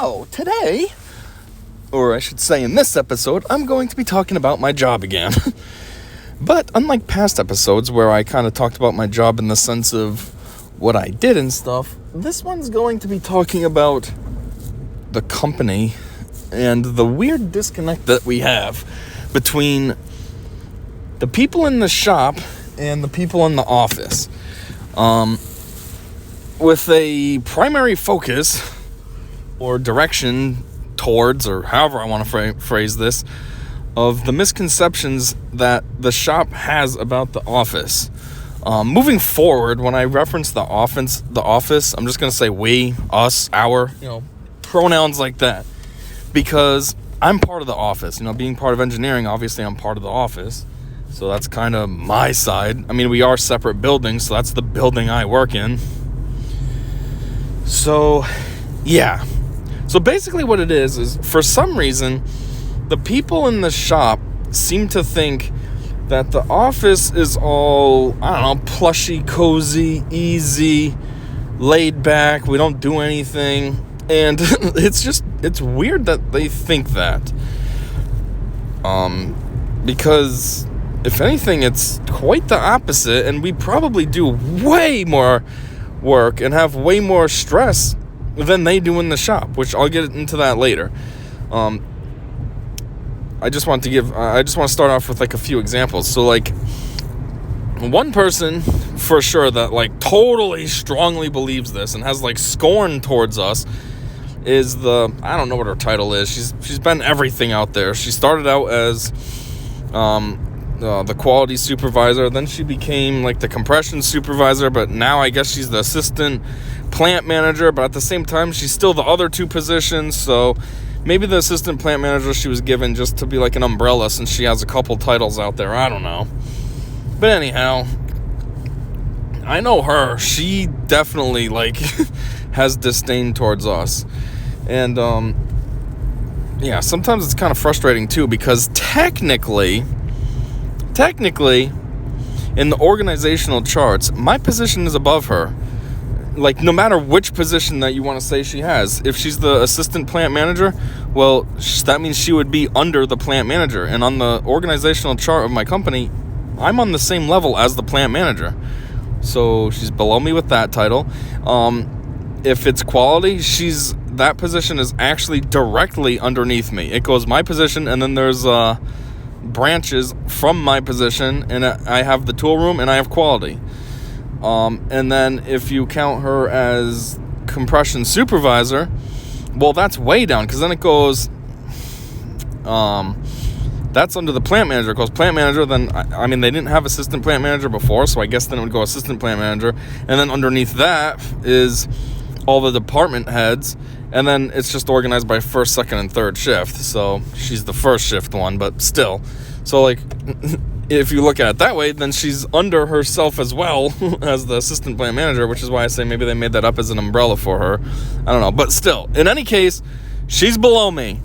So, today, or I should say in this episode, I'm going to be talking about my job again. But unlike past episodes where I kind of talked about my job in the sense of what I did and stuff, this one's going to be talking about the company and the weird disconnect that we have between the people in the shop and the people in the office. With a primary focus or direction towards, or however I want to phrase this, of the misconceptions that the shop has about the office. Moving forward, when I reference the office, I'm just going to say we, us, our, pronouns like that. Because I'm part of the office. Being part of engineering, obviously I'm part of the office. So that's kind of my side. I mean, we are separate buildings, so that's the building I work in. So, yeah. So basically what it is for some reason, the people in the shop seem to think that the office is all, plushy, cozy, easy, laid back. We don't do anything. And it's weird that they think that. Because if anything, it's quite the opposite. And we probably do way more work and have way more stress than they do in the shop, which I'll get into that later. I just want to start off with a few examples. So one person for sure that totally strongly believes this and has scorn towards us is I don't know what her title is. She's been everything out there. She started out as the quality supervisor, then she became the compression supervisor, but now I guess she's the assistant plant manager, but at the same time she's still the other two positions. So maybe the assistant plant manager she was given just to be an umbrella since she has a couple titles out there. I don't know. But anyhow, I know her. She definitely has disdain towards us. And sometimes it's kind of frustrating too, because technically in the organizational charts, my position is above her. No matter which position that you want to say she has, if she's the assistant plant manager, well, that means she would be under the plant manager. And on the organizational chart of my company, I'm on the same level as the plant manager. So she's below me with that title. If it's quality, that position is actually directly underneath me. It goes my position, and then there's branches from my position, and I have the tool room, and I have quality. And then if you count her as compression supervisor, well, that's way down, because then it goes, that's under the plant manager. It goes plant manager, then, they didn't have assistant plant manager before, so I guess then it would go assistant plant manager, and then underneath that is all the department heads, and then it's just organized by first, second, and third shift, so she's the first shift one, but still. So, if you look at it that way, then she's under herself as well as the assistant plant manager, which is why I say maybe they made that up as an umbrella for her. I don't know. But still, in any case, she's below me.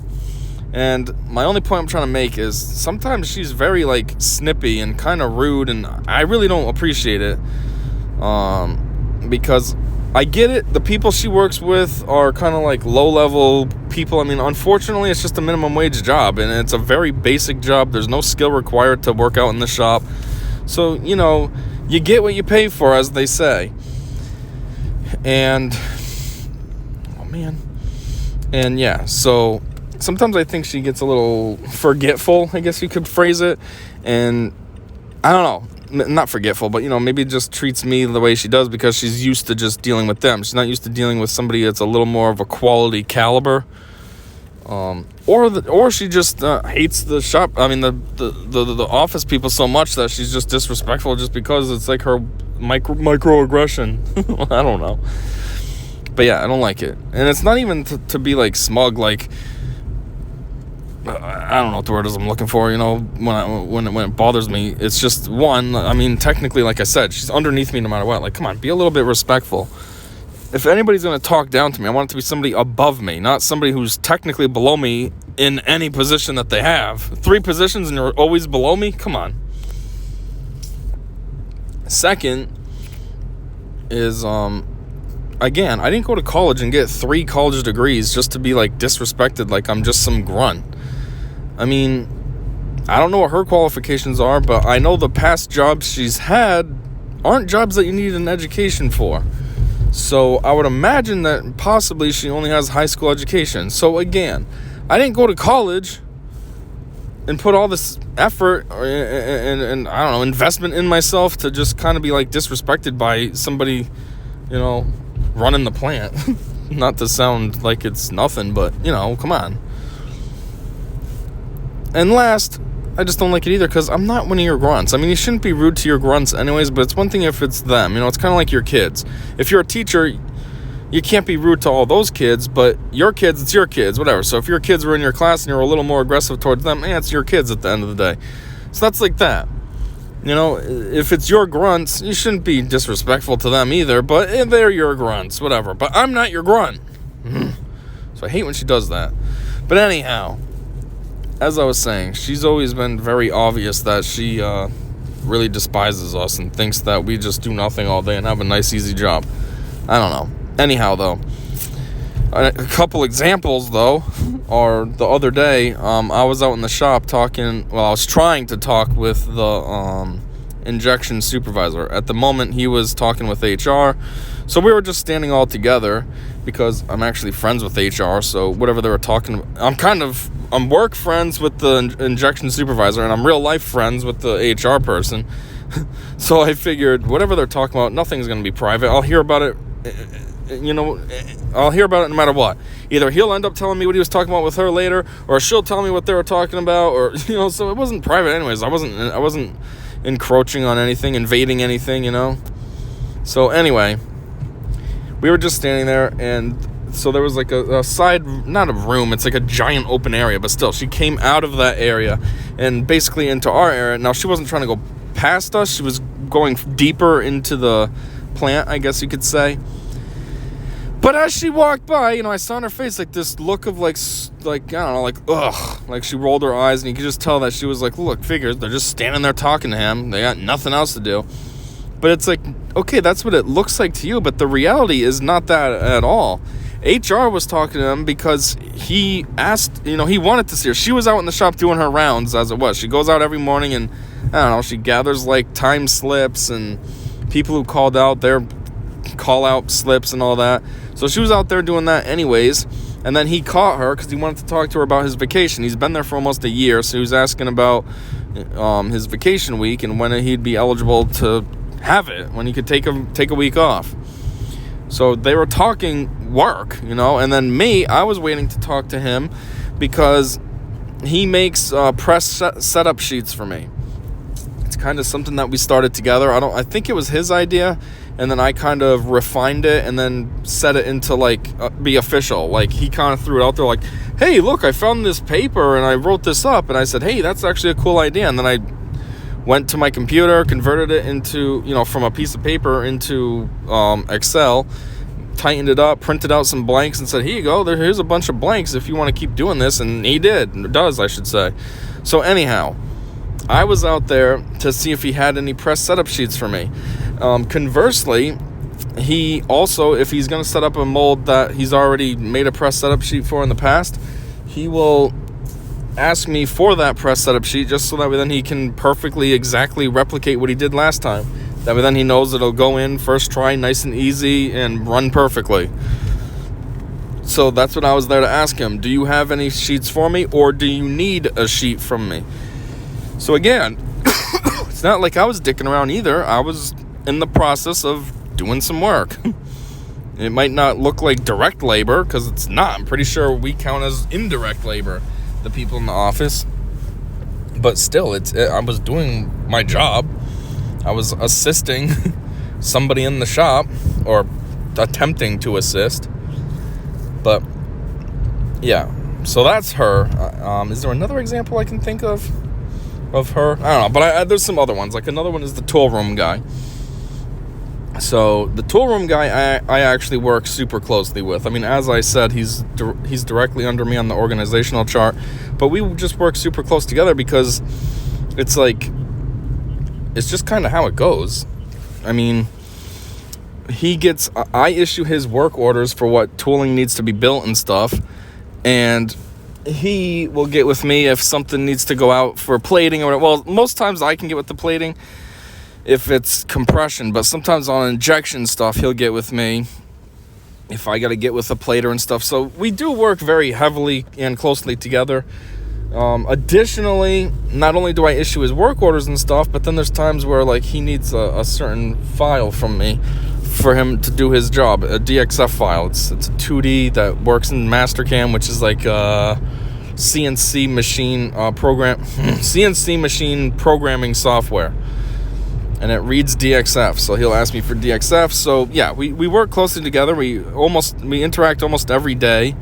And my only point I'm trying to make is sometimes she's very, snippy and kind of rude, and I really don't appreciate it. Because I get it. The people she works with are kind of low-level people. Unfortunately, it's just a minimum wage job, and it's a very basic job. There's no skill required to work out in the shop. So, you get what you pay for, as they say. And, so sometimes I think she gets a little forgetful, I guess you could phrase it. And I don't know. Not forgetful, but, maybe just treats me the way she does because she's used to just dealing with them. She's not used to dealing with somebody that's a little more of a quality caliber. Or she just hates the shop. The office people so much that she's just disrespectful just because it's her microaggression. I don't know. But yeah, I don't like it. And it's not even to be smug, I don't know what the word is I'm looking for, when it bothers me. It's just, technically, like I said, she's underneath me no matter what. Come on, be a little bit respectful. If anybody's going to talk down to me, I want it to be somebody above me, not somebody who's technically below me in any position that they have. 3 positions and you're always below me? Come on. Second is, again, I didn't go to college and get 3 college degrees just to be, like, disrespected like I'm just some grunt. I mean, I don't know what her qualifications are, but I know the past jobs she's had aren't jobs that you need an education for. So I would imagine that possibly she only has high school education. So again, I didn't go to college and put all this effort and I don't know, investment in myself to just kind of be, like, disrespected by somebody, you know, running the plant. Not to sound like it's nothing, but, you know, come on. And last, I just don't like it either because I'm not one of your grunts. I mean, you shouldn't be rude to your grunts anyways, but it's one thing if it's them. You know, it's kind of like your kids. If you're a teacher, you can't be rude to all those kids, but your kids, it's your kids, whatever. So if your kids were in your class and you're a little more aggressive towards them, it's your kids at the end of the day. So that's like that. You know, if it's your grunts, you shouldn't be disrespectful to them either, but they're your grunts, whatever. But I'm not your grunt. So I hate when she does that. But anyhow, as I was saying, she's always been very obvious that she really despises us and thinks that we just do nothing all day and have a nice, easy job. I don't know. Anyhow, though, a couple examples, though, are the other day, I was out in the shop I was trying to talk with the injection supervisor. At the moment, he was talking with HR, so we were just standing all together because I'm actually friends with HR, so whatever they were talking about, I'm work friends with the injection supervisor, and I'm real life friends with the HR person. So I figured whatever they're talking about, nothing's going to be private. I'll hear about it. I'll hear about it no matter what. Either he'll end up telling me what he was talking about with her later, or she'll tell me what they were talking about, or, you know, so it wasn't private anyways. I wasn't encroaching on anything, invading anything, you know. So anyway, we were just standing there, and so there was like a side, not a room, it's like a giant open area, but still, she came out of that area and basically into our area. Now, she wasn't trying to go past us, she was going deeper into the plant, I guess you could say. But as she walked by, you know, I saw on her face like this look of like I don't know, like ugh, like she rolled her eyes, and you could just tell that she was like, look, figures, they're just standing there talking to him, they got nothing else to do. But it's like, okay, that's what it looks like to you, but the reality is not that at all. HR was talking to him because he asked, you know, he wanted to see her. She was out in the shop doing her rounds as it was. She goes out every morning and, I don't know, she gathers like time slips and people who called out their call out slips and all that. So she was out there doing that anyways. And then he caught her because he wanted to talk to her about his vacation. He's been there for almost a year, so he was asking about his vacation week and when he'd be eligible to have it, when he could take a week off. So they were talking work, you know, and then I was waiting to talk to him because he makes press setup sheets for me. It's kind of something that we started together. I think it was his idea, and then I kind of refined it and then set it into like be official. Like he kind of threw it out there like, hey, look, I found this paper and I wrote this up, and I said, hey, that's actually a cool idea. And then I went to my computer, converted it into, you know, from a piece of paper into Excel, tightened it up, printed out some blanks, and said, here you go, here's a bunch of blanks if you want to keep doing this. And he does, I should say. So anyhow, I was out there to see if he had any press setup sheets for me. Conversely, he also, if he's going to set up a mold that he's already made a press setup sheet for in the past, he will ask me for that press setup sheet just so that way then he can perfectly exactly replicate what he did last time. That way then he knows it'll go in first try, nice and easy, and run perfectly. So that's what I was there to ask him. Do you have any sheets for me, or do you need a sheet from me? So again, it's not like I was dicking around either. I was in the process of doing some work. It might not look like direct labor, because it's not. I'm pretty sure we count as indirect labor, the people in the office. But still, I was doing my job. I was assisting somebody in the shop, or attempting to assist. But yeah, so that's her. Is there another example I can think of her? I don't know, but there's some other ones. Like another one is the tool room guy. So the tool room guy, I actually work super closely with. I mean, as I said, he's directly under me on the organizational chart, but we just work super close together because it's just kind of how it goes. I mean, I issue his work orders for what tooling needs to be built and stuff, and he will get with me if something needs to go out for plating or whatever. Well, most times I can get with the plating if it's compression, but sometimes on injection stuff he'll get with me if I got to get with a plater and stuff. So we do work very heavily and closely together. Additionally, not only do I issue his work orders and stuff, but then there's times where like he needs a certain file from me for him to do his job, a DXF file. It's a 2D that works in Mastercam, which is like CNC machine CNC machine programming software, and it reads DXF. So he'll ask me for DXF. So yeah, we work closely together. We interact almost every day.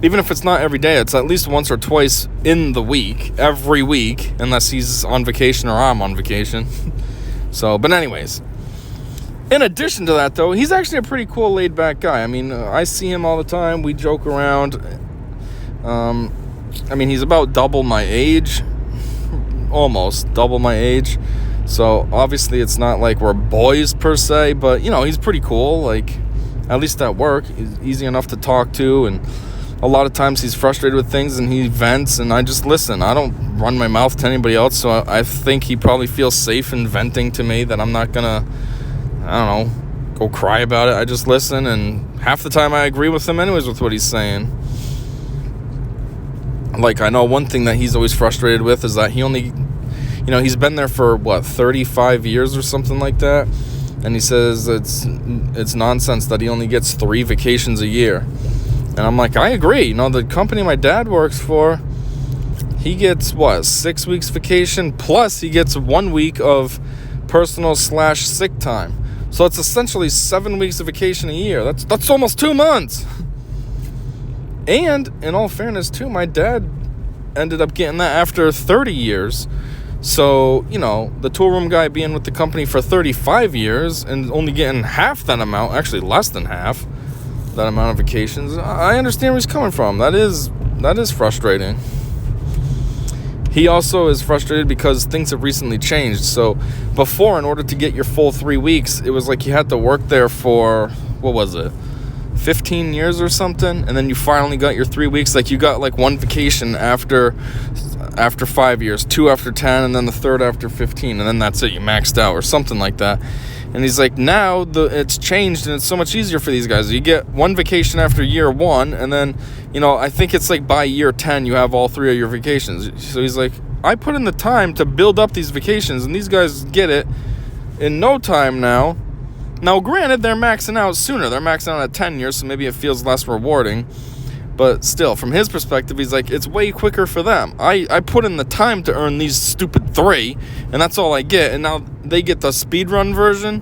Even if it's not every day, it's at least once or twice in the week, every week, unless he's on vacation or I'm on vacation. So, but anyways, in addition to that, though, he's actually a pretty cool, laid-back guy. I mean, I see him all the time. We joke around. I mean, he's about double my age, almost double my age. So, obviously, it's not like we're boys, per se, but, you know, he's pretty cool. Like, at least at work, he's easy enough to talk to, and a lot of times he's frustrated with things and he vents, and I just listen. I don't run my mouth to anybody else, so I think he probably feels safe in venting to me, that I'm not gonna, I don't know, go cry about it. I just listen, and half the time I agree with him anyways with what he's saying. Like, I know one thing that he's always frustrated with is that he only, you know, he's been there for, 35 years or something like that, and he says it's nonsense that he only gets 3 vacations a year. And I'm like, I agree. You know, the company my dad works for, he gets, 6 weeks vacation, plus he gets 1 week of personal/sick time. So it's essentially 7 weeks of vacation a year. That's almost 2 months. And, in all fairness, too, my dad ended up getting that after 30 years. So, you know, the tool room guy being with the company for 35 years and only getting half that amount, actually less than half that amount of vacations, I understand where he's coming from. That is frustrating. He also is frustrated because things have recently changed. So before, in order to get your full 3 weeks, it was like you had to work there for, 15 years or something, and then you finally got your 3 weeks. Like, you got like 1 vacation after 5 years, 2 after 10, and then the 3rd after 15, and then that's it, you maxed out or something like that. And he's like, now it's changed and it's so much easier for these guys. You get 1 vacation after year 1, and then, you know, I think it's like by year 10 you have all 3 of your vacations. So he's like, I put in the time to build up these vacations, and these guys get it in no time now. Now, granted, they're maxing out sooner. They're maxing out at 10 years, so maybe it feels less rewarding. But still, from his perspective, he's like, it's way quicker for them. I put in the time to earn these stupid 3, and that's all I get. And now they get the speedrun version.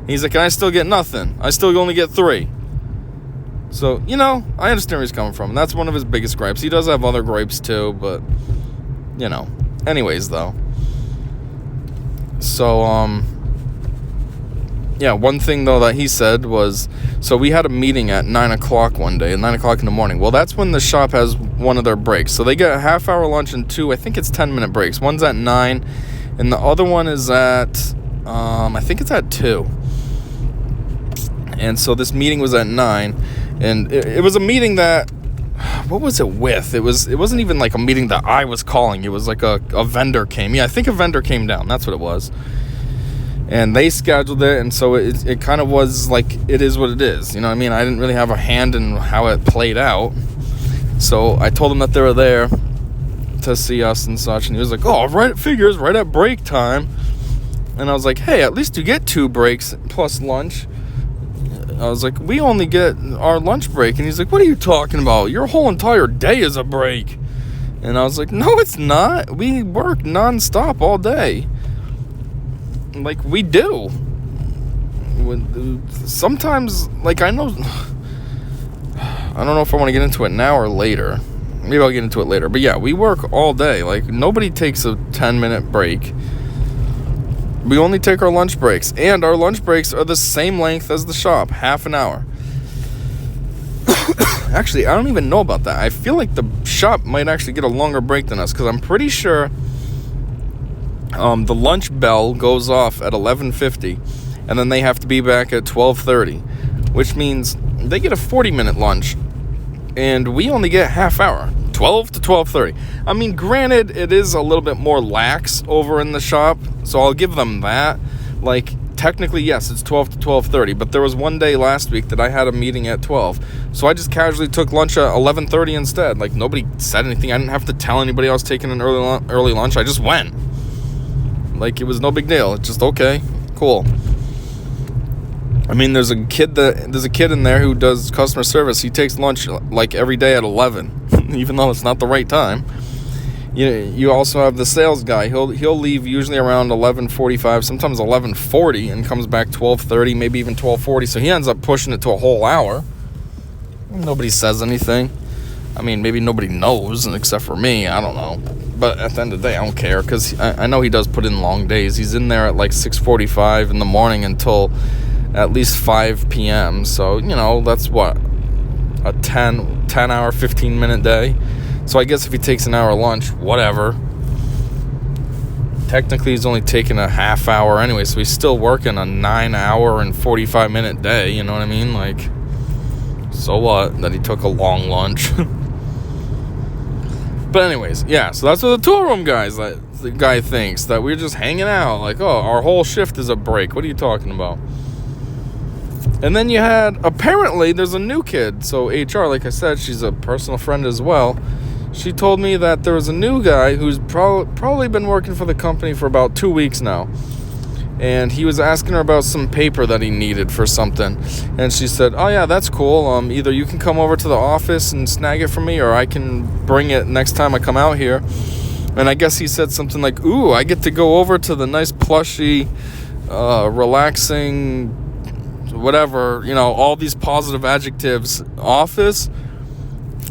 He's like, and I still get nothing. I still only get 3. So, you know, I understand where he's coming from. And that's one of his biggest gripes. He does have other gripes too, but, you know. Anyways, though. So, yeah, one thing, though, that he said was, so we had a meeting at 9 o'clock one day, at 9 o'clock in the morning. Well, that's when the shop has one of their breaks. So they get a half-hour lunch and 2, I think it's 10-minute breaks. One's at 9, and the other one is at, I think it's at 2. And so this meeting was at 9, and it was a meeting that, what was it with? It wasn't even like a meeting that I was calling. It was like a vendor came. Yeah, I think a vendor came down. That's what it was. And they scheduled it, and so it kind of was like, it is what it is. You know what I mean? I didn't really have a hand in how it played out. So I told him that they were there to see us and such, and he was like, oh, right, it figures, right at break time. And I was like, hey, at least you get 2 breaks plus lunch. I was like, we only get our lunch break. And he's like, what are you talking about? Your whole entire day is a break. And I was like, no, it's not. We work nonstop all day. Like, we do. Sometimes, like, I don't know if I want to get into it now or later. Maybe I'll get into it later. But yeah, we work all day. Like, nobody takes a 10-minute break. We only take our lunch breaks. And our lunch breaks are the same length as the shop. Half an hour. Actually, I don't even know about that. I feel like the shop might actually get a longer break than us, because I'm pretty sure the lunch bell goes off at 11:50, and then they have to be back at 12:30, which means they get a 40-minute lunch, and we only get half hour, 12 to 12:30. I mean, granted, it is a little bit more lax over in the shop, so I'll give them that. Like, technically, yes, it's 12 to 12:30, but there was one day last week that I had a meeting at 12, so I just casually took lunch at 11:30 instead. Like, nobody said anything. I didn't have to tell anybody I was taking an early lunch. I just went. Like, it was no big deal. It's just, okay, cool. I mean, there's a kid in there who does customer service. He takes lunch like every day at 11, even though it's not the right time. You also have the sales guy. He'll leave usually around 11:45, sometimes 11:40, and comes back 12:30, maybe even 12:40. So he ends up pushing it to a whole hour. Nobody says anything. I mean, maybe nobody knows except for me. I don't know. But at the end of the day, I don't care, because I know he does put in long days. He's in there at like 6:45 in the morning until at least 5 p.m. So, that's what, a 10-hour, 15-minute day. So I guess if he takes an hour lunch, whatever. Technically, he's only taking a half hour anyway, so he's still working a 9-hour and 45-minute day, you know what I mean? Like, so what that he took a long lunch? But anyways, yeah, so that's what the tool room the guy thinks, that we're just hanging out. Like, oh, our whole shift is a break. What are you talking about? And then you had, apparently, there's a new kid. So HR, like I said, she's a personal friend as well. She told me that there was a new guy who's probably been working for the company for about 2 weeks now. And he was asking her about some paper that he needed for something. And she said, oh, yeah, that's cool. Either you can come over to the office and snag it for me, or I can bring it next time I come out here. And I guess he said something like, ooh, I get to go over to the nice plushy, relaxing, whatever, all these positive adjectives office.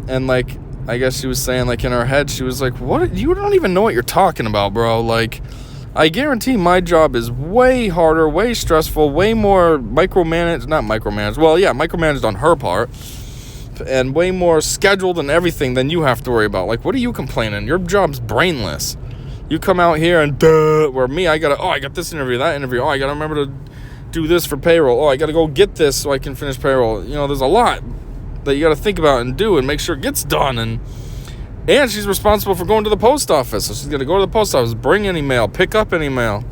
And like, I guess she was saying, like, in her head, she was like, what, you don't even know what you're talking about, bro. Like, I guarantee my job is way harder, way stressful, way more micromanaged on her part, and way more scheduled and everything than you have to worry about. Like, what are you complaining? Your job's brainless. You come out here and where me, I got this interview, that interview, I gotta remember to do this for payroll, I gotta go get this so I can finish payroll. There's a lot that you gotta think about and do and make sure it gets done. And she's responsible for going to the post office, so she's gonna go to the post office, bring any mail, pick up any mail,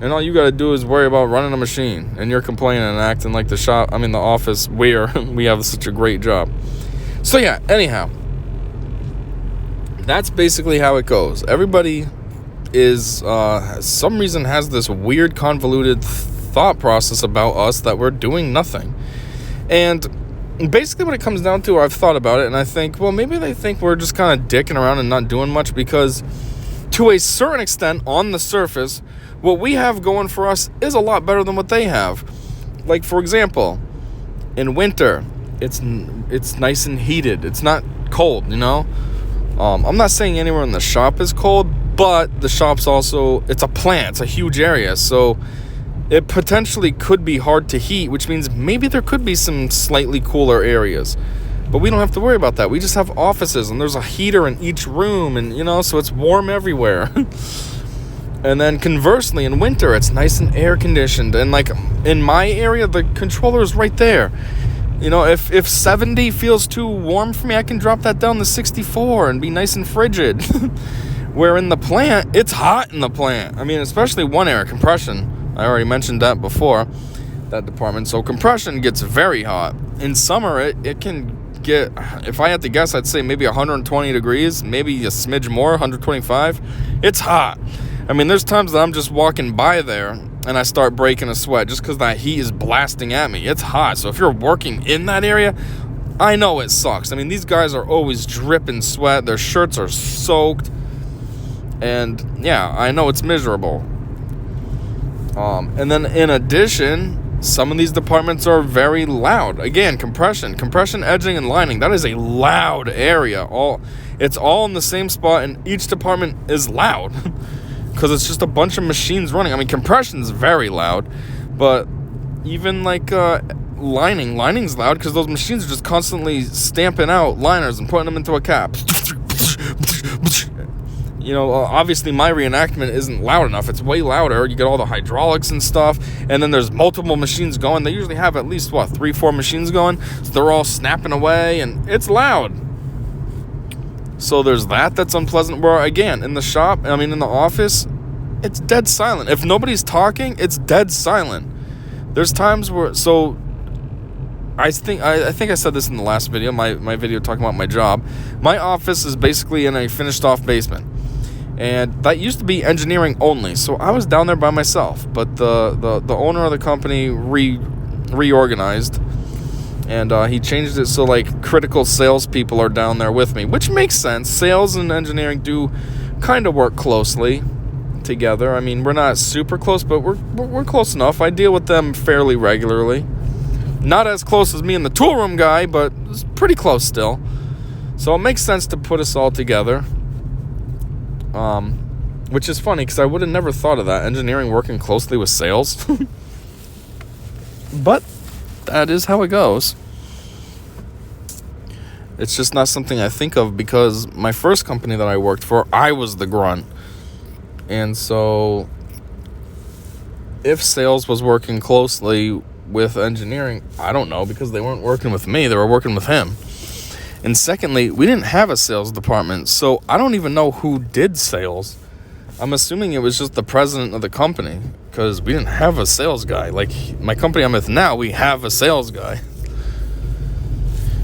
and all you gotta do is worry about running a machine. And you're complaining and acting like the office where we have such a great job. So yeah, anyhow, that's basically how it goes. Everybody is some reason has this weird convoluted thought process about us that we're doing nothing. And basically what it comes down to, I've thought about it, and I think, well, maybe they think we're just kind of dicking around and not doing much, because to a certain extent, on the surface, what we have going for us is a lot better than what they have. Like, for example, in winter, it's nice and heated. It's not cold, I'm not saying anywhere in the shop is cold, but the shop's also, it's a plant, it's a huge area, so it potentially could be hard to heat, which means maybe there could be some slightly cooler areas. But we don't have to worry about that. We just have offices, and there's a heater in each room, and so it's warm everywhere. And then conversely, in winter, it's nice and air conditioned, and like in my area, the controller is right there. If 70 feels too warm for me, I can drop that down to 64 and be nice and frigid. Where in the plant, it's hot in the plant. I mean, especially one area, compression. I already mentioned that before, that department. So compression gets very hot. In summer, it can get, if I had to guess, I'd say maybe 120 degrees, maybe a smidge more, 125. It's hot. I mean, there's times that I'm just walking by there and I start breaking a sweat just because that heat is blasting at me. It's hot. So if you're working in that area, I know it sucks. I mean, these guys are always dripping sweat. Their shirts are soaked. And yeah, I know it's miserable. And then in addition, some of these departments are very loud. Again, compression, edging, and lining. That is a loud area. It's all in the same spot, and each department is loud because it's just a bunch of machines running. I mean, compression is very loud, but even like lining's loud because those machines are just constantly stamping out liners and putting them into a cap. obviously my reenactment isn't loud enough. It's way louder. You get all the hydraulics and stuff, and then there's multiple machines going. They usually have at least 3-4 machines going, so they're all snapping away, and it's loud. So there's that's unpleasant. Where again, in the office, it's dead silent. If nobody's talking, it's dead silent. There's times where, so I think I said this in the last video, my video talking about my job. My office is basically in a finished off basement, and that used to be engineering only, so I was down there by myself. But the owner of the company reorganized, and he changed it so critical salespeople are down there with me, which makes sense. Sales and engineering do kind of work closely together. I mean, we're not super close, but we're close enough. I deal with them fairly regularly. Not as close as me and the tool room guy, but it's pretty close still. So it makes sense to put us all together. Which is funny, because I would have never thought of that, engineering working closely with sales. But that is how it goes. It's just not something I think of, because my first company that I worked for, I was the grunt. And so if sales was working closely with engineering, I don't know, because they weren't working with me, they were working with him. And secondly, we didn't have a sales department, so I don't even know who did sales. I'm assuming it was just the president of the company, because we didn't have a sales guy. My company I'm with now, we have a sales guy.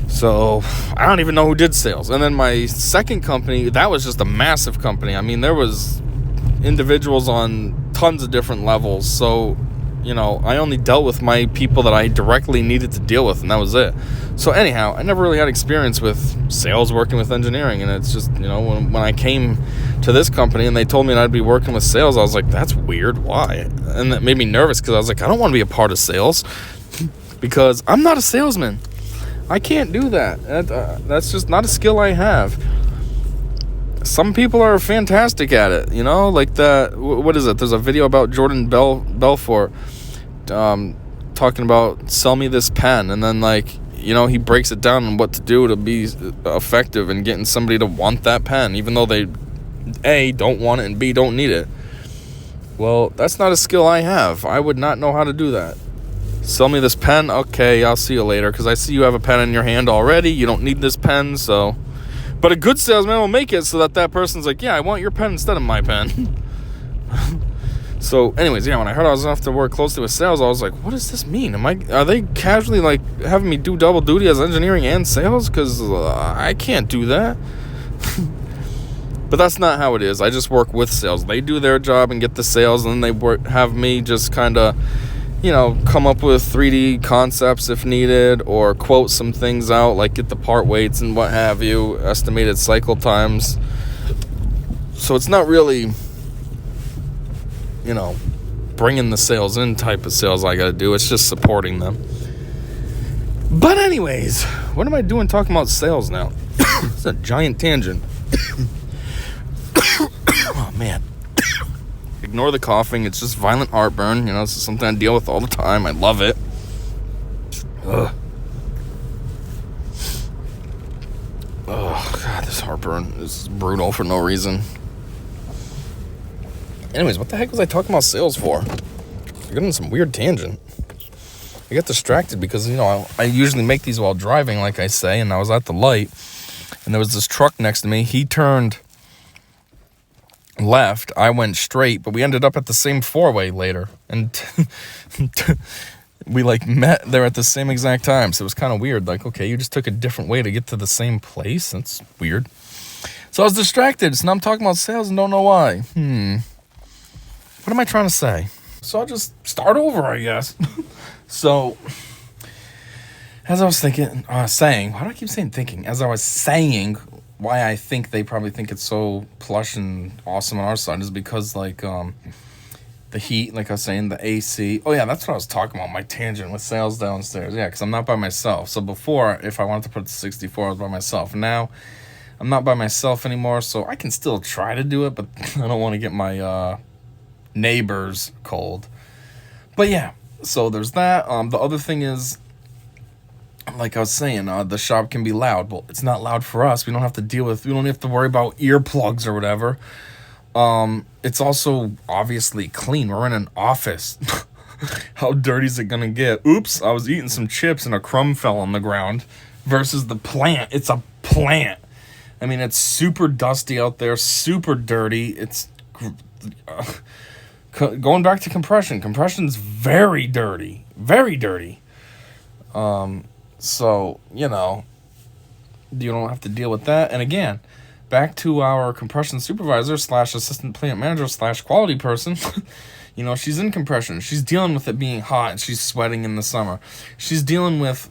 So I don't even know who did sales. And then my second company, that was just a massive company. I mean, there was individuals on tons of different levels, so I only dealt with my people that I directly needed to deal with, and that was it. So anyhow, I never really had experience with sales working with engineering, and it's just, when I came to this company and they told me that I'd be working with sales, I was like, that's weird, why? And that made me nervous, because I was like, I don't want to be a part of sales, because I'm not a salesman. I can't do that. That's just not a skill I have. Some people are fantastic at it, what is it? There's a video about Jordan Belfort talking about sell me this pen, and then he breaks it down on what to do to be effective in getting somebody to want that pen, even though they A, don't want it, and B, don't need it. Well, that's not a skill I have. I would not know how to do that. Sell me this pen? Okay, I'll see you later, because I see you have a pen in your hand already. You don't need this pen, so... But a good salesman will make it so that person's like, yeah, I want your pen instead of my pen. So, anyways, when I heard I was going to have to work closely with sales, I was like, what does this mean? Are they casually, having me do double duty as engineering and sales? Because I can't do that. But that's not how it is. I just work with sales. They do their job and get the sales, and then they have me just kind of... come up with 3D concepts if needed, or quote some things out, get the part weights and what have you, estimated cycle times. So it's not really, bringing the sales in type of sales I gotta do. It's just supporting them. But anyways, what am I doing talking about sales now? It's a giant tangent. Oh, man. Ignore the coughing. It's just violent heartburn. This is something I deal with all the time. I love it. Ugh. Oh, God, this heartburn is brutal for no reason. Anyways, what the heck was I talking about sales for? I got on some weird tangent. I got distracted because, I usually make these while driving, like I say, and I was at the light, and there was this truck next to me. He turned left, I went straight, but we ended up at the same four-way later, and we met there at the same exact time. So it was kind of weird. Okay, you just took a different way to get to the same place. That's weird. So I was distracted. So now I'm talking about sales and don't know why. What am I trying to say? So I'll just start over, I guess. So as I was saying, why do I keep saying thinking? As I was saying, why I think they probably think it's so plush and awesome on our side is because, the heat, like I was saying, the AC. Oh, yeah, that's what I was talking about, my tangent with sales downstairs. Yeah, because I'm not by myself. So before, if I wanted to put it to 64, I was by myself. Now, I'm not by myself anymore, so I can still try to do it, but I don't want to get my neighbors cold. But, yeah, so there's that. The other thing is, like I was saying, the shop can be loud. Well, it's not loud for us. We don't have to worry about earplugs or whatever. It's also obviously clean. We're in an office. How dirty is it gonna get? Oops, I was eating some chips and a crumb fell on the ground. Versus the plant. It's a plant. I mean, it's super dusty out there, super dirty. It's going back to compression. Compression's very dirty. Very dirty. So, you don't have to deal with that. And again, back to our compression supervisor / assistant plant manager / quality person. She's in compression. She's dealing with it being hot and she's sweating in the summer. She's dealing with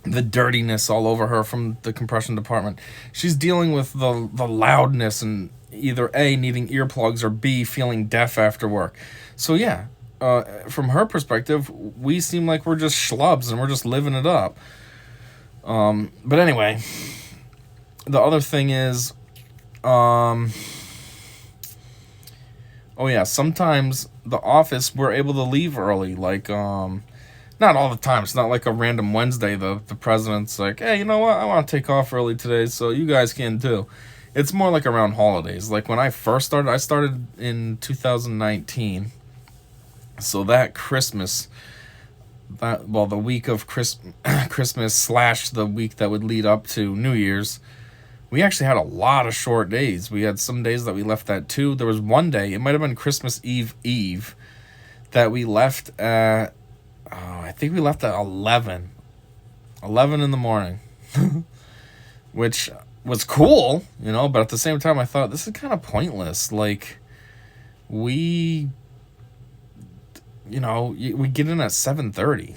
the dirtiness all over her from the compression department. She's dealing with the loudness and either A, needing earplugs, or B, feeling deaf after work. So yeah, from her perspective, we seem like we're just schlubs and we're just living it up. But anyway, the other thing is, sometimes the office, we're able to leave early, like, not all the time. It's not like a random Wednesday. The president's like, hey, you know what? I want to take off early today, so you guys can too. It's more like around holidays. Like when I first started, I started in 2019. So that Christmas, the week of Christmas / the week that would lead up to New Year's, we actually had a lot of short days. We had some days that we left at 2. There was one day, it might have been Christmas Eve, that we left at, I think we left at 11 in the morning, which was cool, but at the same time I thought, this is kind of pointless. Like, we get in at 7:30,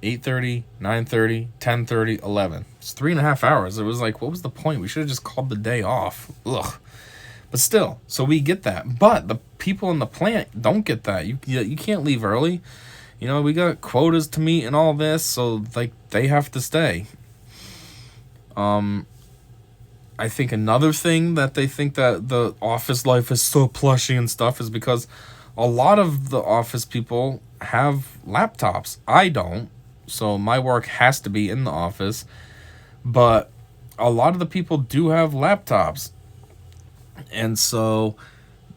8:30, 9:30, 10:30, 11. It's 3.5 hours. It was like, what was the point? We should have just called the day off. Ugh. But still, so we get that. But the people in the plant don't get that. You can't leave early. We got quotas to meet and all this, so like they have to stay. I think another thing that they think that the office life is so plushy and stuff is because a lot of the office people have laptops. I don't, so my work has to be in the office. But a lot of the people do have laptops, and so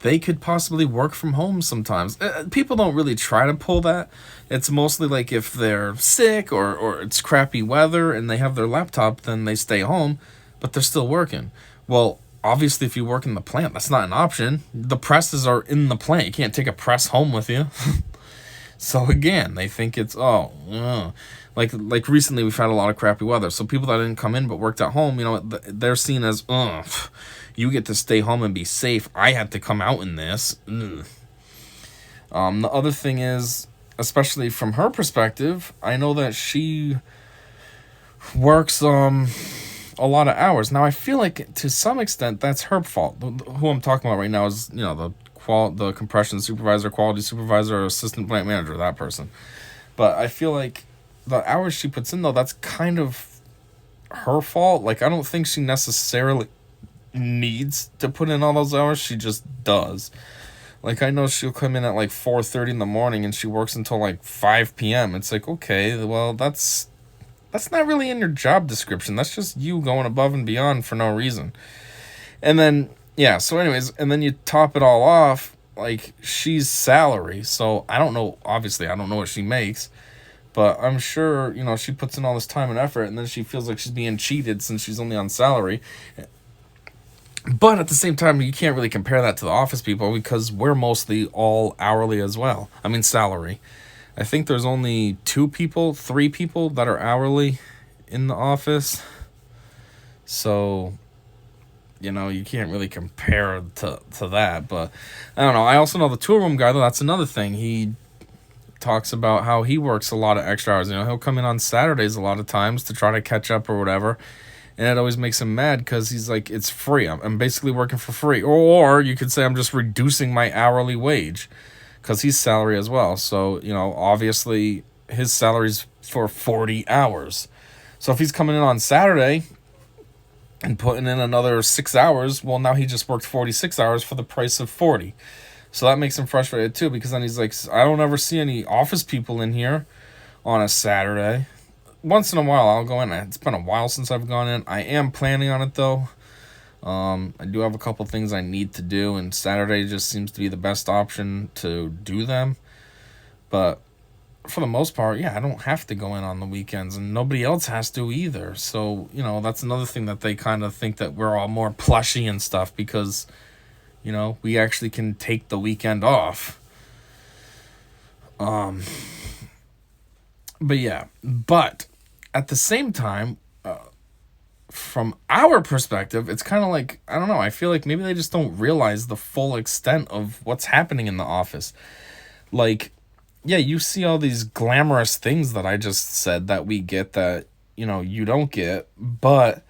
they could possibly work from home sometimes. People don't really try to pull that. It's mostly like if they're sick or it's crappy weather and they have their laptop, then they stay home, but they're still working. Well, obviously, if you work in the plant, that's not an option. The presses are in the plant. You can't take a press home with you. So again, they think it's, like recently we've had a lot of crappy weather. So people that didn't come in but worked at home, they're seen as, you get to stay home and be safe. I had to come out in this. The other thing is, especially from her perspective, I know that she works a lot of hours. Now, I feel like to some extent that's her fault. Who I'm talking about right now is, the compression supervisor, quality supervisor, or assistant plant manager, that person. But I feel like the hours she puts in, though, that's kind of her fault. Like, I don't think she necessarily needs to put in all those hours. She just does. Like, I know she'll come in at like 4:30 in the morning and she works until like 5 p.m. It's like, okay, well, that's not really in your job description. That's just you going above and beyond for no reason. And then, so anyways, and then you top it all off, like, she's salary. So I don't know, obviously, I don't know what she makes, but I'm sure, she puts in all this time and effort, and then she feels like she's being cheated since she's only on salary. But at the same time, you can't really compare that to the office people because we're mostly all hourly as well. I mean, salary. I think there's only 3 people that are hourly in the office. So, you can't really compare to that. But I don't know. I also know the tool room guy, though. That's another thing. He talks about how he works a lot of extra hours. He'll come in on Saturdays a lot of times to try to catch up or whatever. And it always makes him mad because he's like, it's free. I'm basically working for free. Or you could say I'm just reducing my hourly wage because he's salary as well. So, obviously his salary's for 40 hours. So if he's coming in on Saturday and putting in another 6 hours, well, now he just worked 46 hours for the price of 40. So that makes him frustrated too, because then he's like, I don't ever see any office people in here on a Saturday. once in a while I'll go in. It's been a while since I've gone in. I am planning on it though. I do have a couple things I need to do, and Saturday just seems to be the best option to do them. But for the most part, yeah, I don't have to go in on the weekends, and nobody else has to either. So, that's another thing that they kind of think that we're all more plushy and stuff because, we actually can take the weekend off. But yeah, but at the same time, from our perspective, it's kind of like, I don't know, I feel like maybe they just don't realize the full extent of what's happening in the office. Like, yeah, you see all these glamorous things that I just said that we get that, you don't get, but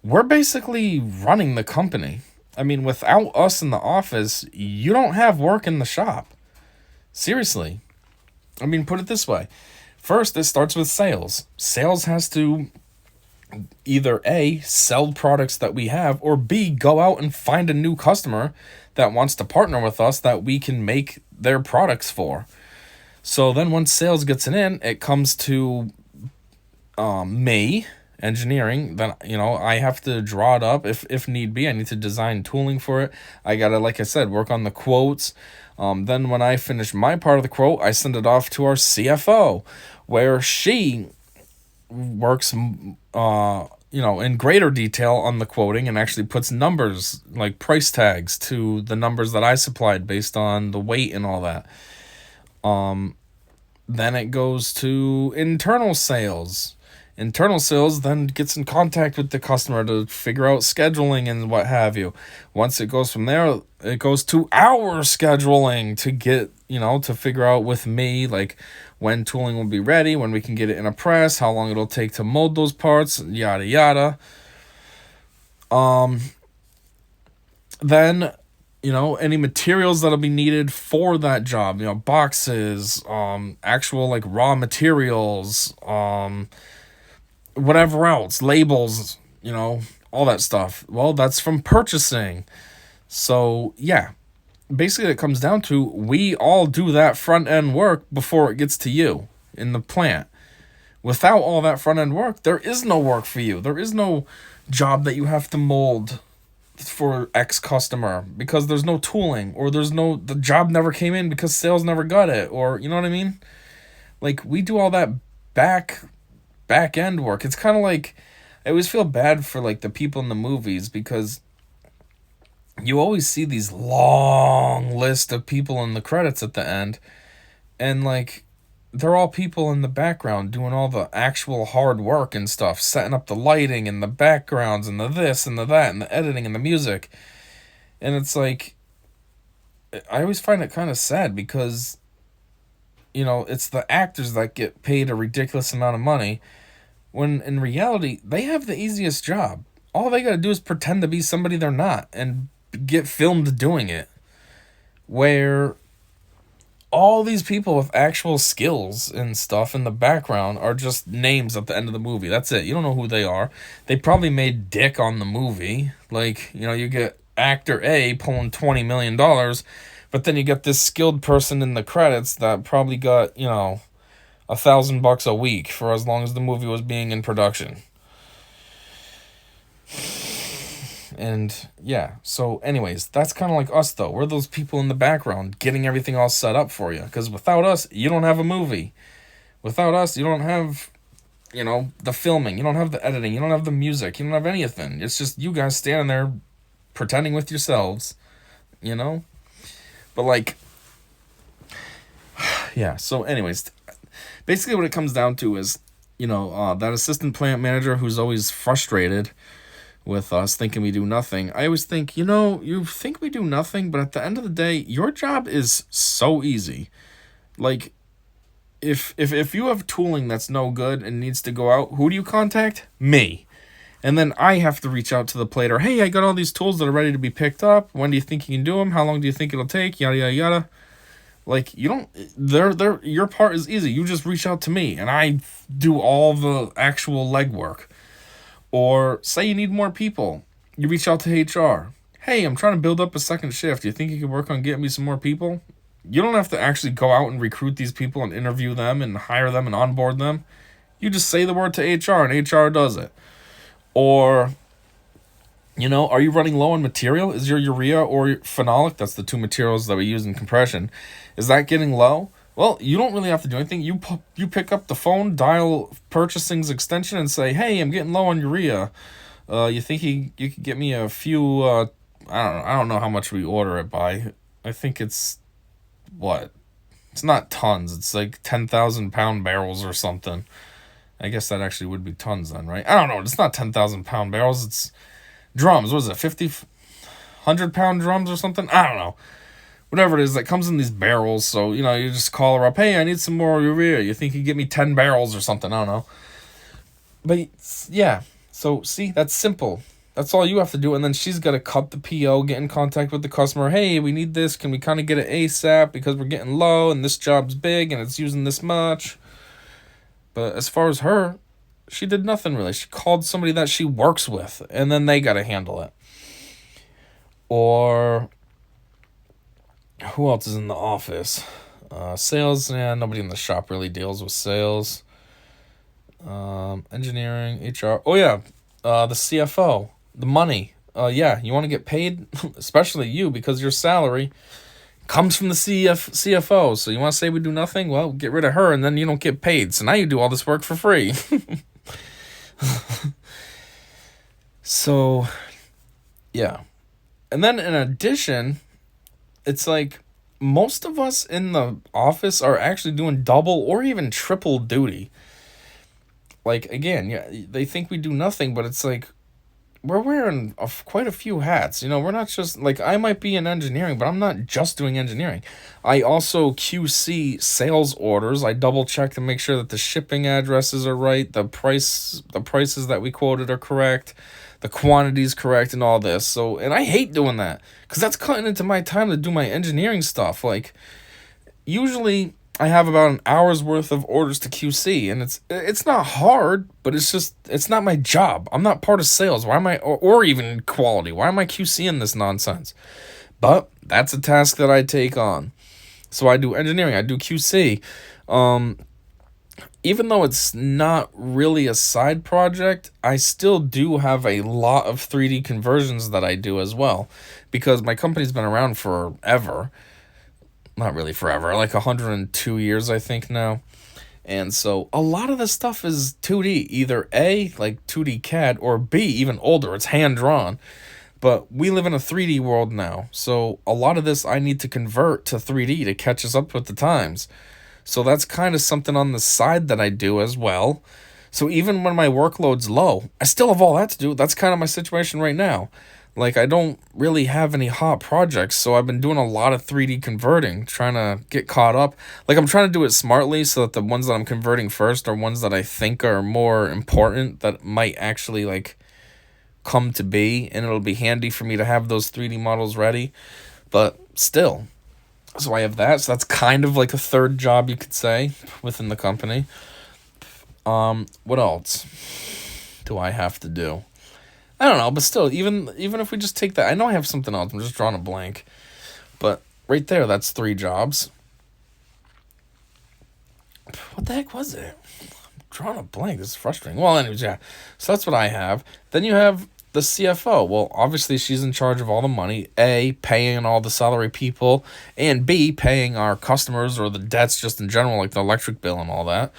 we're basically running the company. I mean, without us in the office, you don't have work in the shop. Seriously. I mean, put it this way. First, it starts with sales. Sales has to either A, sell products that we have, or B, go out and find a new customer that wants to partner with us that we can make their products for. So then once sales gets it in, it comes to me, engineering. Then, I have to draw it up if need be. I need to design tooling for it. I gotta, like I said, work on the quotes. Then when I finish my part of the quote, I send it off to our CFO, where she works in greater detail on the quoting and actually puts numbers like price tags to the numbers that I supplied based on the weight and all that. Then it goes to internal sales. Internal sales then gets in contact with the customer to figure out scheduling and what have you. Once it goes from there, it goes to our scheduling to get, to figure out with me, like when tooling will be ready, when we can get it in a press, how long it'll take to mold those parts, yada, yada. Then, any materials that'll be needed for that job, boxes, actual like raw materials, whatever else, labels, all that stuff. Well, that's from purchasing. So, yeah, basically it comes down to we all do that front end work before it gets to you in the plant. Without all that front end work, there is no work for you. There is no job that you have to mold for X customer because there's no tooling, or the job never came in because sales never got it, or you know what I mean? Like, we do all that back end work. It's kind of like, I always feel bad for like the people in the movies because you always see these long list of people in the credits at the end, and like they're all people in the background doing all the actual hard work and stuff, setting up the lighting and the backgrounds and the this and the that and the editing and the music. And it's like, I always find it kind of sad because, it's the actors that get paid a ridiculous amount of money, when in reality, they have the easiest job. All they gotta do is pretend to be somebody they're not and get filmed doing it. Where all these people with actual skills and stuff in the background are just names at the end of the movie. That's it. You don't know who they are. They probably made dick on the movie. Like, you get actor A pulling $20 million, but then you get this skilled person in the credits that probably got, $1,000 a week for as long as the movie was being in production. And yeah, so anyways, that's kind of like us though. We're those people in the background getting everything all set up for you, because without us, you don't have a movie. Without us, you don't have, the filming, you don't have the editing, you don't have the music, you don't have anything. It's just you guys standing there pretending with yourselves, But like, yeah, so anyways, basically what it comes down to is, that assistant plant manager who's always frustrated with us thinking we do nothing. I always think, you think we do nothing, but at the end of the day, your job is so easy. Like, if you have tooling that's no good and needs to go out, who do you contact? Me. And then I have to reach out to the plater. Hey, I got all these tools that are ready to be picked up. When do you think you can do them? How long do you think it'll take? Yada, yada, yada. Like, you don't, your part is easy. You just reach out to me and I do all the actual legwork. Or say you need more people. You reach out to HR. Hey, I'm trying to build up a second shift. Do you think you could work on getting me some more people? You don't have to actually go out and recruit these people and interview them and hire them and onboard them. You just say the word to HR and HR does it. Or, are you running low on material? Is your urea or phenolic, that's the two materials that we use in compression, is that getting low? Well, you don't really have to do anything. You pick up the phone, dial purchasing's extension, and say, "Hey, I'm getting low on urea. You think you could get me a few? I don't know how much we order it by. I think it's what? It's not tons. It's like 10,000-pound barrels or something. I guess that actually would be tons then, right? I don't know. It's not 10,000-pound barrels. It's drums. What is it? 50, 100-pound drums or something? I don't know. Whatever it is, that comes in these barrels. So, you just call her up. Hey, I need some more urea. You think you get me 10 barrels or something? I don't know. But, yeah. So, see, that's simple. That's all you have to do. And then she's got to cut the PO, get in contact with the customer. Hey, we need this. Can we kind of get it ASAP because we're getting low and this job's big and it's using this much? But as far as her, she did nothing really. She called somebody that she works with, and then they got to handle it. Or who else is in the office? Sales, nobody in the shop really deals with sales. Engineering, HR. Oh, yeah, the CFO, the money. You want to get paid, especially you, because your salary comes from the CFO. So you want to say we do nothing? Well, get rid of her, and then you don't get paid. So now you do all this work for free. So, yeah. And then in addition, it's like most of us in the office are actually doing double or even triple duty. Like, again, yeah, they think we do nothing, but it's like we're wearing quite a few hats. We're not just, like, I might be in engineering, but I'm not just doing engineering. I also QC sales orders. I double check to make sure that the shipping addresses are right, the prices that we quoted are correct, the quantities correct, and all this. So, and I hate doing that because that's cutting into my time to do my engineering stuff. Like, usually I have about an hour's worth of orders to QC, and it's not hard, but it's not my job. I'm not part of sales. Why am I, or even quality? Why am I QCing this nonsense? But that's a task that I take on. So I do engineering, I do QC. Even though it's not really a side project, I still do have a lot of 3D conversions that I do as well, because my company's been around forever. Not really forever, like 102 years, I think now. And so a lot of the stuff is 2D, either A, like 2D CAD, or B, even older, it's hand-drawn. But we live in a 3D world now, so a lot of this I need to convert to 3D to catch us up with the times. So that's kind of something on the side that I do as well. So even when my workload's low, I still have all that to do. That's kind of my situation right now. Like, I don't really have any hot projects, so I've been doing a lot of 3D converting, trying to get caught up. Like, I'm trying to do it smartly so that the ones that I'm converting first are ones that I think are more important, that might actually, like, come to be, and it'll be handy for me to have those 3D models ready. But still, so I have that. So that's kind of like a third job, you could say, within the company. What else do I have to do? I don't know, but still, even if we just take that, I know I have something else. I'm just drawing a blank, but right there, that's 3 jobs. What the heck was it? I'm drawing a blank. This is frustrating. Well, anyways, yeah. So that's what I have. Then you have the CFO. Well, obviously, she's in charge of all the money. A, paying all the salary people, and B, paying our customers or the debts just in general, like the electric bill and all that.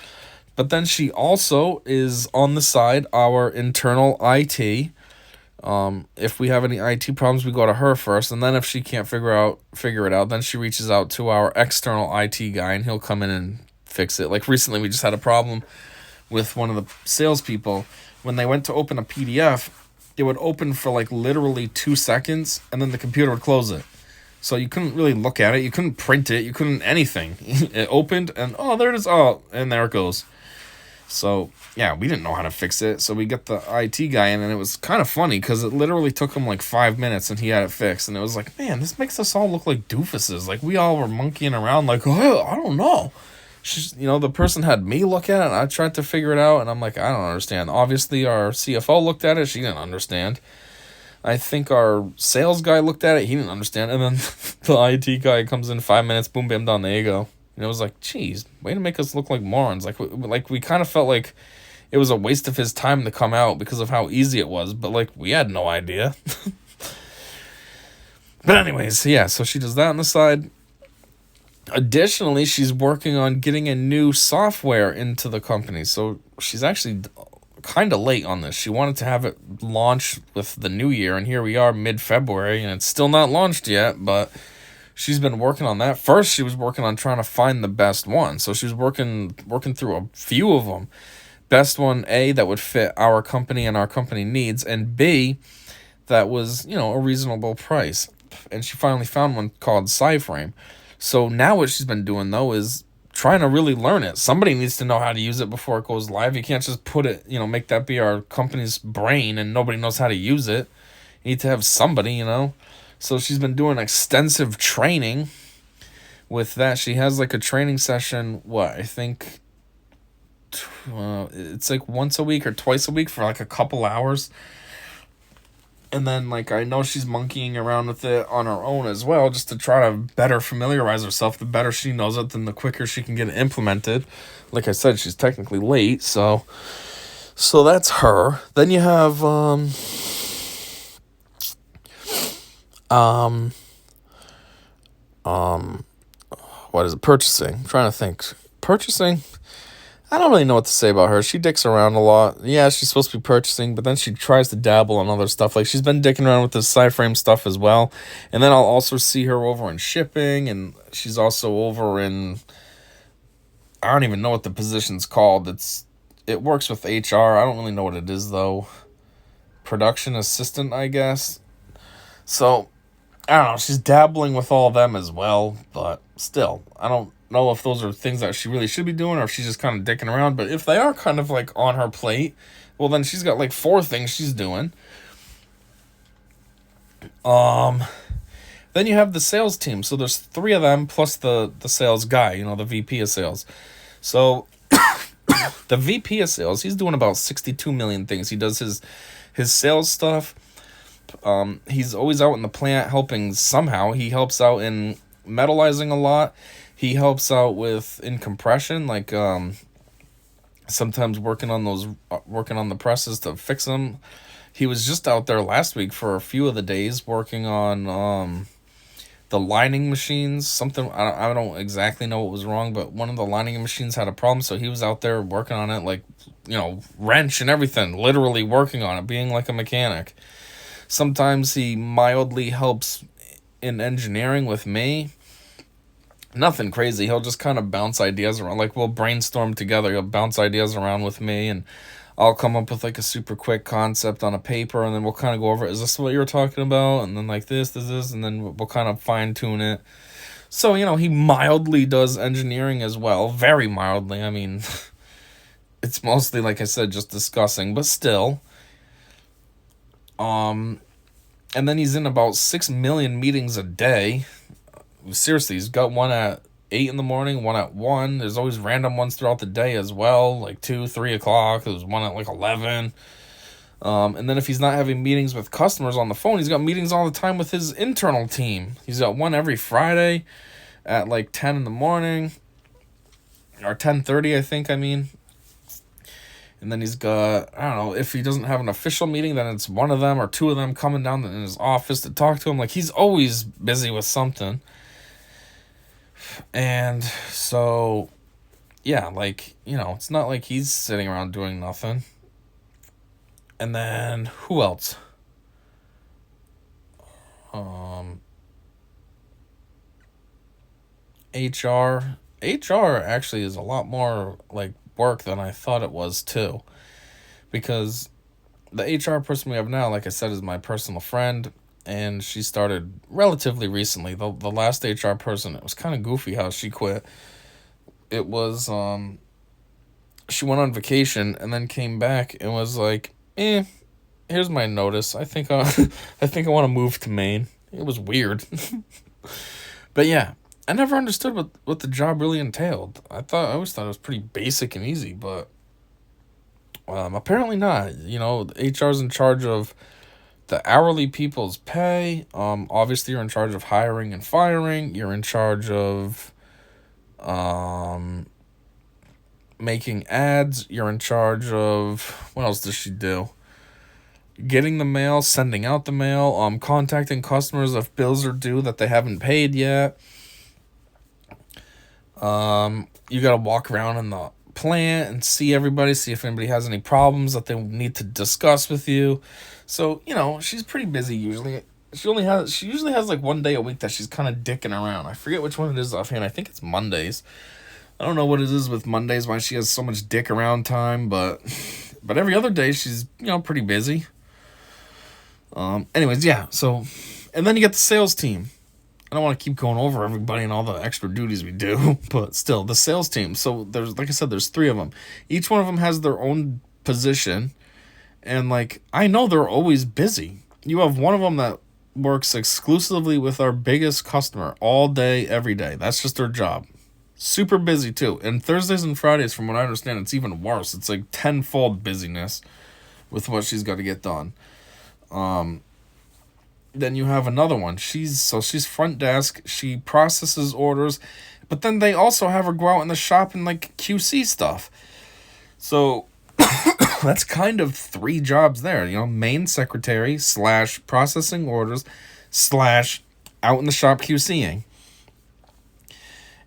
But then she also is on the side our internal IT. If we have any IT problems, we go to her first, and then if she can't figure it out, then she reaches out to our external IT guy, and he'll come in and fix it. Like recently, we just had a problem with one of the salespeople. When they went to open a PDF, it would open for like literally 2 seconds, and then the computer would close it. So you couldn't really look at it, you couldn't print it, you couldn't anything. It opened, and there it is. And there it goes. So, yeah, we didn't know how to fix it, so we got the IT guy in, and it was kind of funny, because it literally took him, like, 5 minutes, and he had it fixed, and it was like, man, this makes us all look like doofuses. Like, we all were monkeying around, like, oh, I don't know. The person had me look at it, and I tried to figure it out, and I'm like, I don't understand. Obviously, our CFO looked at it, she didn't understand. I think our sales guy looked at it, he didn't understand, and then the IT guy comes in 5 minutes, boom, bam, done, there you go. And it was like, geez, way to make us look like morons. Like we kind of felt like it was a waste of his time to come out because of how easy it was. But like we had no idea. But anyways, yeah. So she does that on the side. Additionally, she's working on getting a new software into the company. So she's actually kind of late on this. She wanted to have it launched with the new year, and here we are mid-February, and it's still not launched yet, but she's been working on that. First, she was working on trying to find the best one. So she was working through a few of them. Best one, A, that would fit our company and our company needs, and B, that was, a reasonable price. And she finally found one called SciFrame. So now what she's been doing, though, is trying to really learn it. Somebody needs to know how to use it before it goes live. You can't just put it, make that be our company's brain and nobody knows how to use it. You need to have somebody, So she's been doing extensive training with that. She has like a training session, I think it's like once a week or twice a week for like a couple hours. And then, like, I know she's monkeying around with it on her own as well, just to try to better familiarize herself. The better she knows it, then the quicker she can get it implemented. Like I said, she's technically late, so that's her. Then you have, what is it? Purchasing. I'm trying to think. Purchasing? I don't really know what to say about her. She dicks around a lot. Yeah, she's supposed to be purchasing, but then she tries to dabble in other stuff. Like, she's been dicking around with this SciFrame stuff as well. And then I'll also see her over in shipping, and she's also over in... I don't even know what the position's called. It works with HR. I don't really know what it is, though. Production assistant, I guess. So, I don't know. She's dabbling with all of them as well, but still, I don't know if those are things that she really should be doing or if she's just kind of dicking around. But if they are kind of like on her plate, well, then she's got like 4 things she's doing. Then you have the sales team. So there's 3 of them plus the sales guy, the VP of sales. So the VP of sales, he's doing about 62 million things. He does his sales stuff. He's always out in the plant helping somehow. He helps out in metallizing a lot. He helps out in compression, like sometimes working on the presses to fix them. He was just out there last week for a few of the days working on the lining machines. Something I don't exactly know what was wrong, but one of the lining machines had a problem, so he was out there working on it, like wrench and everything, literally working on it, being like a mechanic. Sometimes he mildly helps in engineering with me. Nothing crazy. He'll just kind of bounce ideas around. Like, we'll brainstorm together. He'll bounce ideas around with me, and I'll come up with like a super quick concept on a paper, and then we'll kind of go over it. Is this what you were talking about? And then like this, and then we'll kind of fine tune it. So, he mildly does engineering as well. Very mildly. I mean, it's mostly, like I said, just discussing, but still. And then he's in about 6 million meetings a day. Seriously, he's got one at 8 in the morning, one at 1. There's always random ones throughout the day as well, like 2, 3 o'clock. There's one at like 11. And then if he's not having meetings with customers on the phone, he's got meetings all the time with his internal team. He's got one every Friday at like 10 in the morning, or 10:30, I think, And then he's got, I don't know, if he doesn't have an official meeting, then it's one of them or 2 of them coming down in his office to talk to him. Like, he's always busy with something. And so, yeah, like, it's not like he's sitting around doing nothing. And then, who else? HR. HR actually is a lot more, like, work than I thought it was, too. Because the HR person we have now, like I said, is my personal friend. And she started relatively recently. The last HR person, it was kind of goofy how she quit. It was, she went on vacation and then came back and was like, here's my notice. I think I want to move to Maine. It was weird. But yeah, I never understood what the job really entailed. I always thought it was pretty basic and easy, but apparently not. HR's in charge of the hourly people's pay. Obviously, you're in charge of hiring and firing. You're in charge of Making ads. You're in charge of, what else does she do? Getting the mail, sending out the mail, contacting customers if bills are due that they haven't paid yet. You gotta walk around in the plant and see everybody, see if anybody has any problems that they need to discuss with you. So, she's pretty busy usually. She usually has like one day a week that she's kind of dicking around. I forget which one it is offhand. I think it's Mondays. I don't know what it is with Mondays, why she has so much dick around time, but every other day she's, pretty busy. Anyways, yeah, so, and then you get the sales team. I don't want to keep going over everybody and all the extra duties we do, but still, the sales team. So there's, like I said, there's 3 of them. Each one of them has their own position, and I know they're always busy. You have one of them that works exclusively with our biggest customer all day, every day. That's just their job. Super busy too. And Thursdays and Fridays, from what I understand, it's even worse. It's like tenfold busyness with what she's got to get done. Then you have another one. She's front desk. She processes orders, but then they also have her go out in the shop and QC stuff. So that's kind of 3 jobs there. Main secretary / processing orders / out in the shop QCing.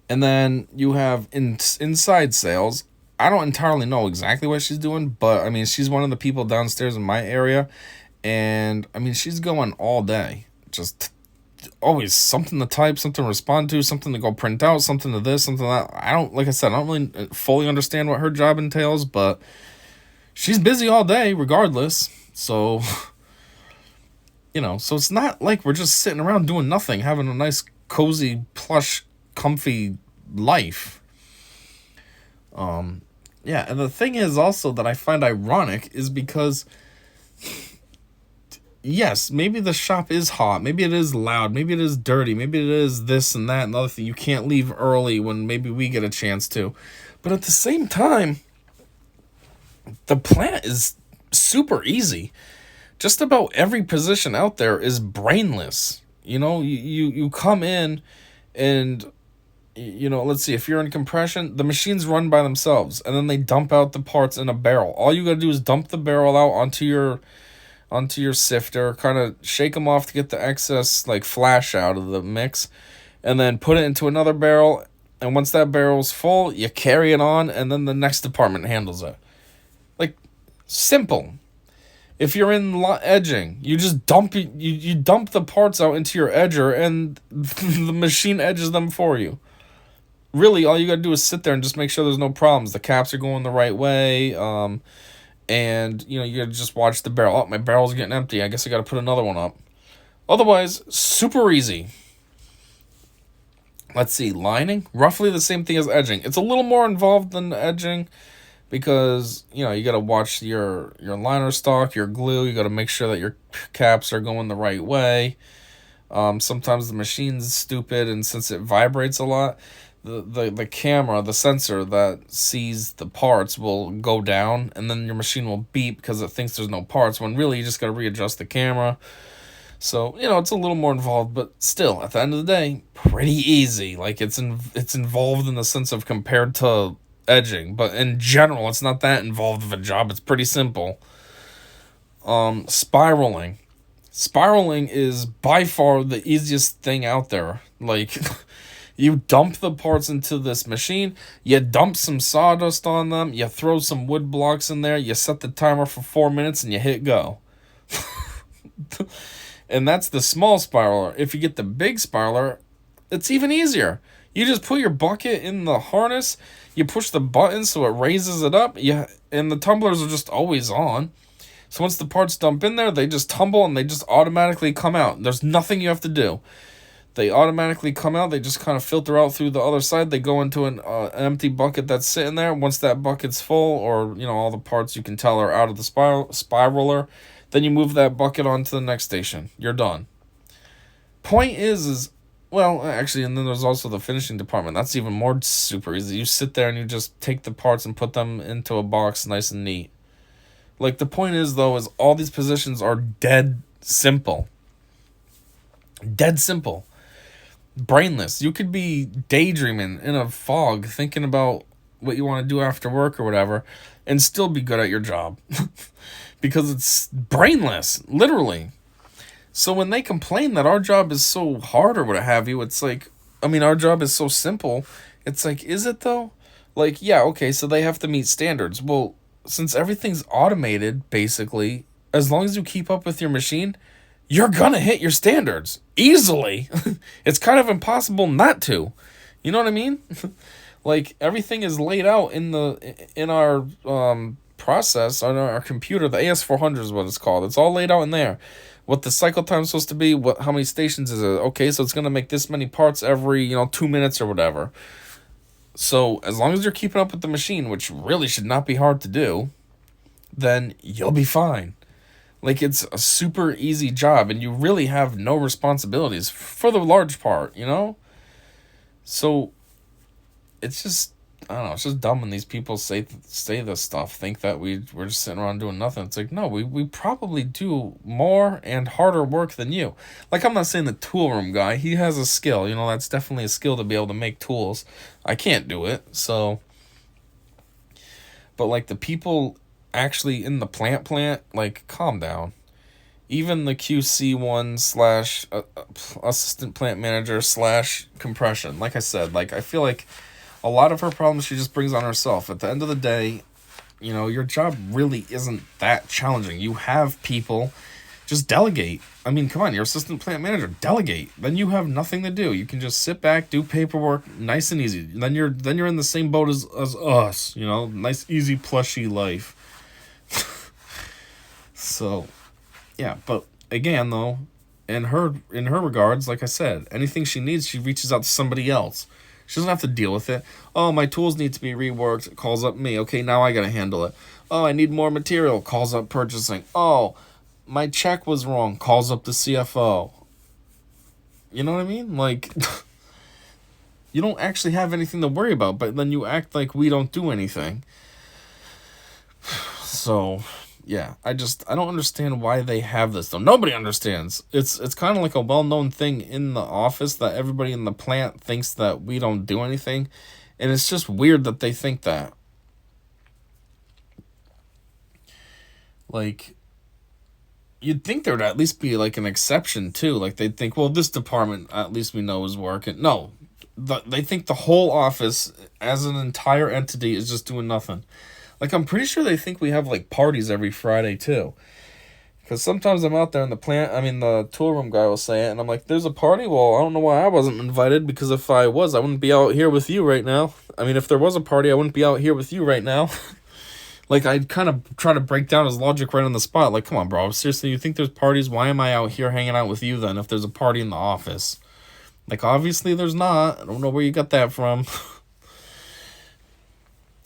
And then you have inside sales. I don't entirely know exactly what she's doing, but I mean, she's one of the people downstairs in my area. And I mean, she's going all day. Just always something to type, something to respond to, something to go print out, something to this, something to that. Like I said, I don't really fully understand what her job entails, but she's busy all day regardless. So, so it's not like we're just sitting around doing nothing, having a nice, cozy, plush, comfy life. Yeah, and the thing is also that I find ironic is because, yes, maybe the shop is hot, maybe it is loud, maybe it is dirty, maybe it is this and that and the other thing. You can't leave early when maybe we get a chance to. But at the same time, the plant is super easy. Just about every position out there is brainless. You come in and, let's see, if you're in compression, the machines run by themselves and then they dump out the parts in a barrel. All you gotta do is dump the barrel out onto your sifter, kind of shake them off to get the excess flash out of the mix, and then put it into another barrel. And once that barrel's full, you carry it on, and then the next department handles it. Simple. If you're in edging, you just dump you dump the parts out into your edger, and the machine edges them for you. Really, all you gotta do is sit there and just make sure there's no problems. The caps are going the right way, and you gotta just watch the barrel. Oh, my barrel's getting empty. I guess I gotta put another one up. Otherwise, super easy. Let's see, lining, roughly the same thing as edging. It's a little more involved than edging, because you gotta watch your liner stock, your glue. You gotta make sure that your caps are going the right way. Sometimes the machine's stupid, and since it vibrates a lot, the camera, the sensor that sees the parts will go down, and then your machine will beep because it thinks there's no parts, when really you just gotta readjust the camera. So, it's a little more involved, but still, at the end of the day, pretty easy. It's involved in the sense of compared to edging, but in general, it's not that involved of a job. It's pretty simple. Spiraling is by far the easiest thing out there. You dump the parts into this machine, you dump some sawdust on them, you throw some wood blocks in there, you set the timer for 4 minutes, and you hit go. And that's the small spiraler. If you get the big spiraler, it's even easier. You just put your bucket in the harness, you push the button so it raises it up, and the tumblers are just always on. So once the parts dump in there, they just tumble and they just automatically come out. There's nothing you have to do. They automatically come out. They just kind of filter out through the other side. They go into an empty bucket that's sitting there. Once that bucket's full, or all the parts you can tell are out of the spiraler, then you move that bucket on to the next station. You're done. Point is well, actually, and then there's also the finishing department. That's even more super easy. You sit there and you just take the parts and put them into a box, nice and neat. The point is, though, is all these positions are dead simple. Dead simple. brainless. You could be daydreaming in a fog thinking about what you want to do after work or whatever and still be good at your job because it's brainless, literally. So when they complain that our job is so hard or what have you, it's like, I mean, our job is so simple. It's like, is it though? Like, yeah, okay, so they have to meet standards. Well, since everything's automated, basically, as long as you keep up with your machine, you're gonna hit your standards easily. It's kind of impossible not to. You know what I mean? Like everything is laid out in our process on our computer. The AS400 is what it's called. It's all laid out in there. What the cycle time is supposed to be. How many stations is it? Okay, so it's gonna make this many parts every 2 minutes or whatever. So as long as you're keeping up with the machine, which really should not be hard to do, then you'll be fine. Like it's a super easy job and you really have no responsibilities for the large part, So it's just, I don't know, it's just dumb when these people say this stuff, think that we're just sitting around doing nothing. It's like, no, we probably do more and harder work than you. Like, I'm not saying the tool room guy, he has a skill, that's definitely a skill to be able to make tools. I can't do it, so. But like the people actually in the plant, like, calm down. Even the QC one slash assistant plant manager slash compression, like I said, like I feel like a lot of her problems she just brings on herself. At the end of the day, your job really isn't that challenging. You have people, just delegate. I mean, come on, you're assistant plant manager, delegate. Then you have nothing to do. You can just sit back, do paperwork, nice and easy. Then you're in the same boat as us, nice, easy, plushy life. So, yeah, but again though, in her regards, like I said, anything she needs, she reaches out to somebody else. She doesn't have to deal with it. Oh, my tools need to be reworked. Calls up me. Okay, now I gotta handle it. Oh, I need more material. Calls up purchasing. Oh, my check was wrong. Calls up the CFO. You know what I mean? Like, you don't actually have anything to worry about, but then you act like we don't do anything. So, yeah, I don't understand why they have this, though. Nobody understands. It's kind of like a well-known thing in the office that everybody in the plant thinks that we don't do anything, and it's just weird that they think that. Like, you'd think there would at least be, like, an exception, too. Like, they'd think, well, this department, at least we know is working. No, they think the whole office, as an entire entity, is just doing nothing. Like, I'm pretty sure they think we have, like, parties every Friday, too. Because sometimes I'm out there in the plant, the tool room guy will say it, and I'm like, there's a party? Well, I don't know why I wasn't invited, because if I was, I wouldn't be out here with you right now. If there was a party, I wouldn't be out here with you right now. Like, I'd kind of try to break down his logic right on the spot. Like, come on, bro, seriously, you think there's parties? Why am I out here hanging out with you, then, if there's a party in the office? Like, obviously there's not. I don't know where you got that from.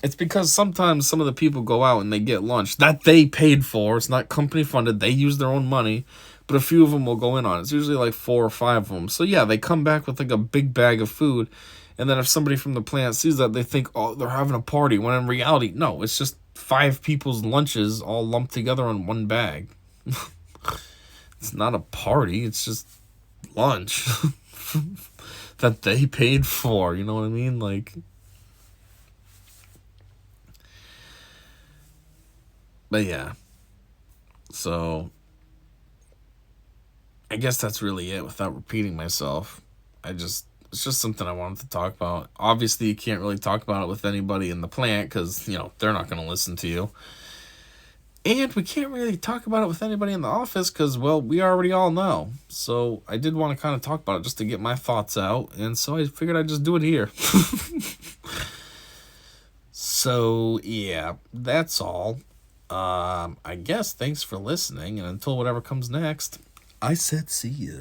It's because sometimes some of the people go out and they get lunch that they paid for. It's not company funded. They use their own money. But a few of them will go in on it. It's usually like 4 or 5 of them. So yeah, they come back with like a big bag of food. And then if somebody from the plant sees that, they think, oh, they're having a party. When in reality, no, it's just 5 people's lunches all lumped together in one bag. It's not a party. It's just lunch that they paid for. You know what I mean? Like... But yeah, so I guess that's really it without repeating myself. It's just something I wanted to talk about. Obviously, you can't really talk about it with anybody in the plant because, they're not going to listen to you. And we can't really talk about it with anybody in the office because, well, we already all know. So I did want to kind of talk about it just to get my thoughts out. And so I figured I'd just do it here. So, yeah, that's all. I guess thanks for listening, and until whatever comes next, I said see ya.